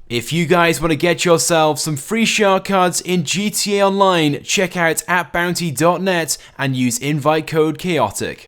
If you guys want to get yourself some free shark cards in GTA Online, check out appbounty.net and use invite code Chaotic.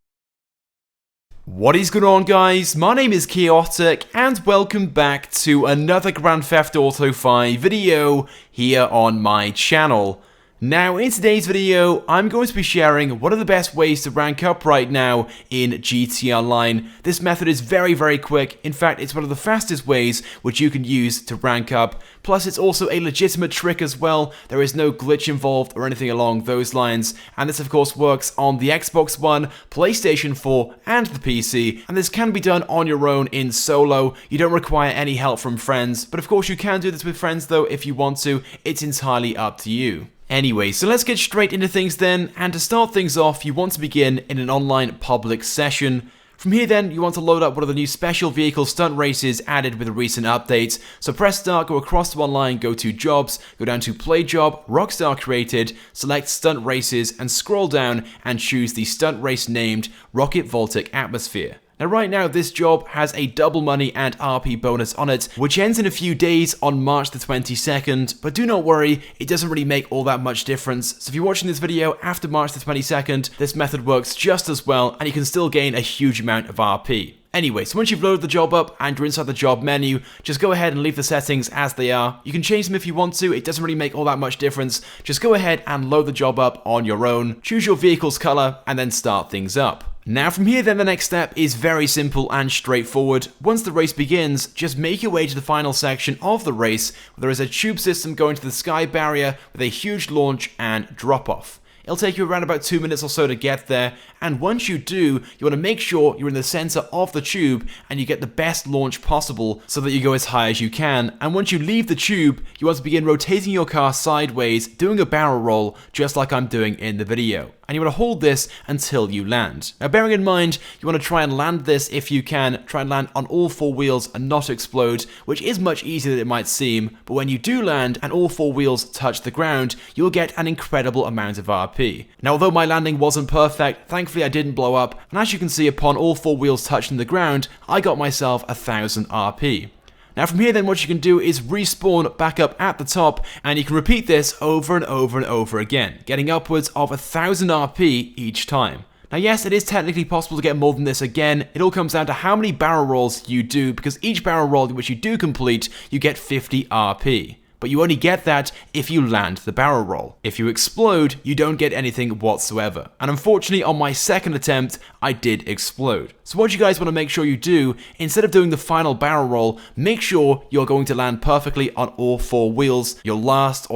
What is going on, guys? My name is Chaotic and welcome back to another Grand Theft Auto 5 video here on my channel. Now, in today's video, I'm going to be sharing one of the best ways to rank up right now in GTA Online. This method is very quick. In fact, it's one of the fastest ways which you can use to rank up. Plus, it's also a legitimate trick as well. There is no glitch involved or anything along those lines. And this, of course, works on the Xbox One, PlayStation 4, and the PC. And this can be done on your own in solo. You don't require any help from friends. But of course, you can do this with friends, though, if you want to. It's entirely up to you. Anyway, so let's get straight into things then, and to start things off, you want to begin in an online public session. From here then, you want to load up one of the new special vehicle stunt races added with the recent updates. So press start, go across to online, go to jobs, go down to play job, Rockstar created, select stunt races, and scroll down and choose the stunt race named Rocket Voltic Atmosphere. Now right now, this job has a double money and RP bonus on it, which ends in a few days on March the 22nd, but do not worry, it doesn't really make all that much difference. So if you're watching this video after March the 22nd, this method works just as well, and you can still gain a huge amount of RP. Anyway, so once you've loaded the job up and you're inside the job menu, just go ahead and leave the settings as they are. You can change them if you want to, it doesn't really make all that much difference. Just go ahead and load the job up on your own, choose your vehicle's color, and then start things up. Now from here then, the next step is very simple and straightforward. Once the race begins, just make your way to the final section of the race, where there is a tube system going to the sky barrier with a huge launch and drop off. It'll take you around about 2 minutes or so to get there, and once you do, you want to make sure you're in the center of the tube and you get the best launch possible so that you go as high as you can. And once you leave the tube, you want to begin rotating your car sideways, doing a barrel roll, just like I'm doing in the video. And you want to hold this until you land. Now bearing in mind, you want to try and land this if you can, try and land on all four wheels and not explode, which is much easier than it might seem, but when you do land and all four wheels touch the ground, you'll get an incredible amount of RP. Now although my landing wasn't perfect, thankfully I didn't blow up, and as you can see, upon all four wheels touching the ground, I got myself 1000 RP. Now from here then, what you can do is respawn back up at the top, and you can repeat this over and over again, getting upwards of 1000 RP each time. Now yes, it is technically possible to get more than this again. It all comes down to how many barrel rolls you do, because each barrel roll which you do complete, you get 50 RP. But you only get that if you land the barrel roll. If you explode, you don't get anything whatsoever. And unfortunately, on my second attempt, I did explode. So what you guys want to make sure you do, instead of doing the final barrel roll, make sure you're going to land perfectly on all four wheels, your last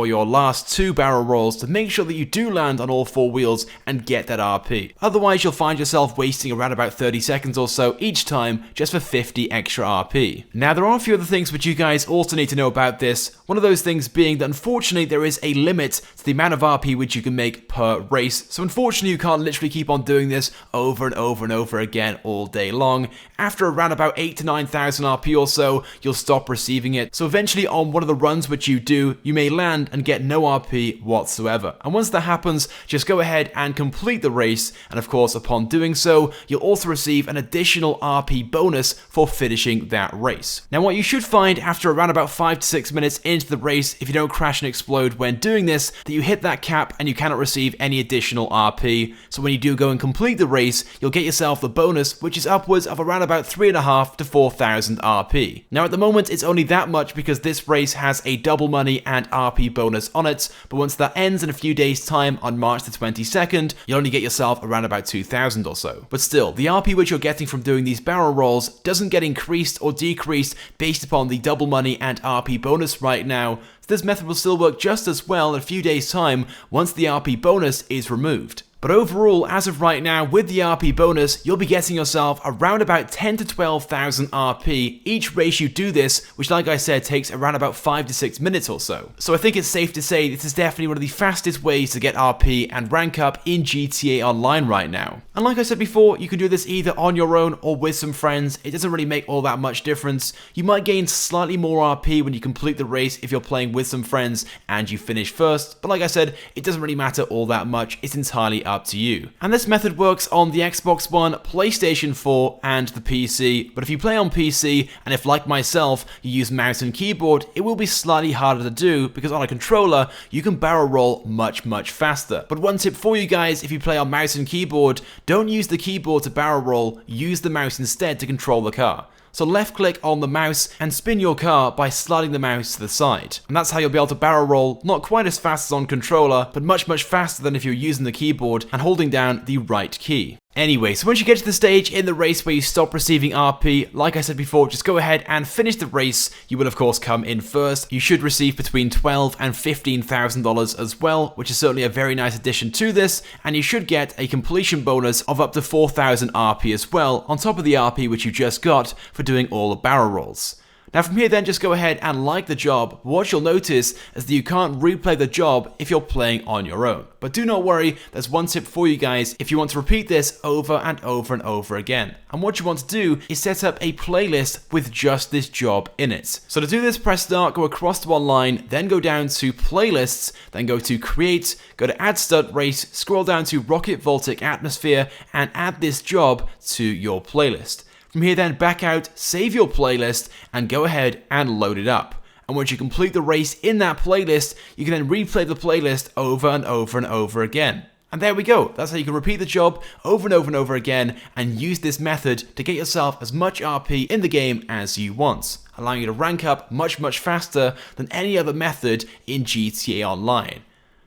two barrel rolls, to make sure that you do land on all four wheels and get that RP. Otherwise, you'll find yourself wasting around about 30 seconds or so each time just for 50 extra RP. Now, there are a few other things which you guys also need to know about this. One of those things being that unfortunately there is a limit to the amount of RP which you can make per race. So unfortunately you can't literally keep on doing this over and over again all day long. After around about 8,000 to 9,000 RP or so, you'll stop receiving it. So eventually on one of the runs which you do, you may land and get no RP whatsoever. And once that happens, just go ahead and complete the race. And of course, upon doing so, you'll also receive an additional RP bonus for finishing that race. Now what you should find after around about 5 to 6 minutes into the race, if you don't crash and explode when doing this, that you hit that cap and you cannot receive any additional RP. So when you do go and complete the race, you'll get yourself the bonus, which is upwards of around about 3,500 to 4,000 RP. Now at the moment it's only that much because this race has a double money and RP bonus on it, but once that ends in a few days time on March the 22nd, you'll only get yourself around about 2,000 or so. But still, the RP which you're getting from doing these barrel rolls doesn't get increased or decreased based upon the double money and RP bonus right now. So this method will still work just as well in a few days' time once the RP bonus is removed. But overall, as of right now, with the RP bonus, you'll be getting yourself around about 10,000 to 12,000 RP each race you do this, which like I said, takes around about 5 to 6 minutes or so. So I think it's safe to say this is definitely one of the fastest ways to get RP and rank up in GTA Online right now. And like I said before, you can do this either on your own or with some friends. It doesn't really make all that much difference. You might gain slightly more RP when you complete the race if you're playing with some friends and you finish first, but like I said, it doesn't really matter all that much. It's entirely up to you. And this method works on the Xbox One, PlayStation 4, and the PC, but if you play on PC, and if like myself, you use mouse and keyboard, it will be slightly harder to do, because on a controller, you can barrel roll much faster. But one tip for you guys, if you play on mouse and keyboard, don't use the keyboard to barrel roll, use the mouse instead to control the car. So left click on the mouse and spin your car by sliding the mouse to the side. And that's how you'll be able to barrel roll, not quite as fast as on controller, but much faster than if you're using the keyboard and holding down the right key. Anyway, so once you get to the stage in the race where you stop receiving RP, like I said before, just go ahead and finish the race. You will of course come in first. You should receive between $12,000 and $15,000 as well, which is certainly a very nice addition to this, and you should get a completion bonus of up to 4,000 RP as well, on top of the RP which you just got for doing all the barrel rolls. Now from here then, just go ahead and like the job. What you'll notice is that you can't replay the job if you're playing on your own. But do not worry, there's one tip for you guys if you want to repeat this over and over again. And what you want to do is set up a playlist with just this job in it. So to do this, press start, go across to online, then go down to playlists, then go to create, go to add stunt race, scroll down to Rocket Voltic Atmosphere, and add this job to your playlist. From here then, back out, save your playlist, and go ahead and load it up. And once you complete the race in that playlist, you can then replay the playlist over and over again. And there we go, that's how you can repeat the job over and over again, and use this method to get yourself as much RP in the game as you want, allowing you to rank up much faster than any other method in GTA Online.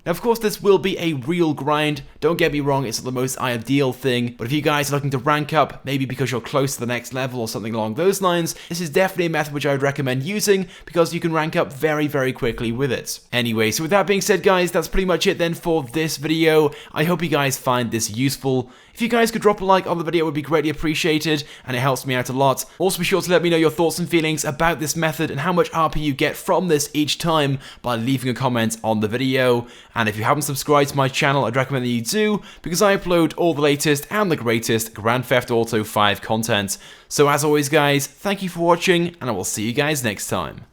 Now, of course, this will be a real grind. Don't get me wrong, it's not the most ideal thing, but if you guys are looking to rank up, maybe because you're close to the next level or something along those lines, this is definitely a method which I would recommend using, because you can rank up very quickly with it. Anyway, so with that being said, guys, that's pretty much it then for this video. I hope you guys find this useful. If you guys could drop a like on the video, it would be greatly appreciated, and it helps me out a lot. Also, be sure to let me know your thoughts and feelings about this method and how much RP you get from this each time by leaving a comment on the video. And if you haven't subscribed to my channel, I'd recommend that you do, because I upload all the latest and the greatest Grand Theft Auto 5 content. So as always, guys, thank you for watching, and I will see you guys next time.